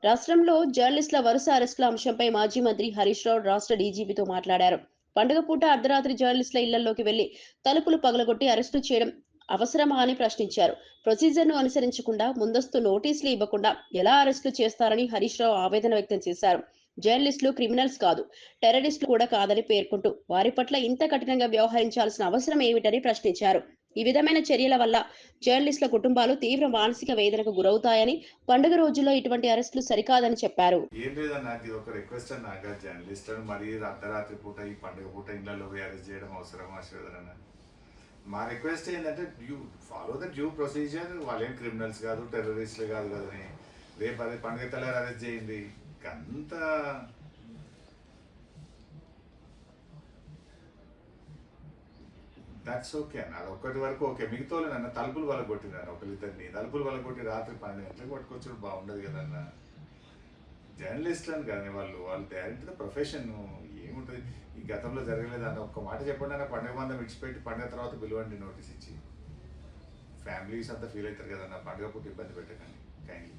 రాష్ట్రంలో జర్నలిస్టుల వరుస అరెస్టుల అంశంపై మాజీ మంత్రి హరీష్ రావు రాష్ట్ర డీజీపీతో మాట్లాడారు. పండుగ పూట అర్ధరాత్రి జర్నలిస్టుల ఇళ్లలోకి వెళ్లి తలుపులు పగలగొట్టి అరెస్టు చేయడం అవసరమా అని ప్రశ్నించారు. ప్రొసీజర్ను అనుసరించకుండా ముందస్తు నోటీసులు ఇవ్వకుండా ఎలా అరెస్టులు చేస్తారని హరీష్ రావు ఆవేదన వ్యక్తం చేశారు. జర్నలిస్టులు క్రిమినల్స్ కాదు, టెర్రరిస్టులు కూడా కాదని పేర్కొంటూ వారి పట్ల ఇంత కఠినంగా వ్యవహరించాల్సిన అవసరం ఏమిటని ప్రశ్నించారు. ఈ విధమైన చర్యల వల్ల జర్నలిస్టుల కుటుంబాలు తీవ్ర మానసిక వేదనకు గురవుతాయని, పండుగ రోజుల్లో ఇటువంటి అరెస్టులు సరికాదని చెప్పారు. ఏం లేదన్నా, ఇది ఒక రిక్వెస్ట్ అన్నాక జర్నలిస్టులను మరీ అర్ధరాత్రి పూట ఈ పండుగ పూట ఇళ్లలో పోయి అరెస్ట్ చేయడం అవసరమా శ్రీధరన్న? మా రిక్వెస్ట్ ఏంటంటే due follow the due procedure. వాళ్ళేం క్రిమినల్స్ కాదు, టెర్రరిస్టులు కాదు కదని రేపు అదే పండుగ తెల్లారి అరెస్ట్ చేయండి. అంత దట్స్ ఓకే అన్న, అది ఒక్కటి వరకు ఓకే. మిగతా నన్ను తలుపులు వల్ల కొట్టినారు, ఒకరిద్దరిని తలుపులు వల్ల కొట్టి రాత్రి 12 గంటలకు పట్టుకొచ్చుడు బాగుండదు కదన్న. జర్నలిస్టులను కానీ వాళ్ళు వాళ్ళు డైరెక్ట్గా ప్రొఫెషన్ ఏముంటుంది. ఈ గతంలో జరగలేదన్న ఒక్క మాట చెప్పండి అన్న, పండుగ మందం విడిచిపెట్టి పండుగ తర్వాత పిలువండి నోటీస్ ఇచ్చి. ఫ్యామిలీస్ అంతా ఫీల్ అవుతారు కదన్న, పండుగ పూట ఇబ్బంది పెట్టకండి కైండ్లీ.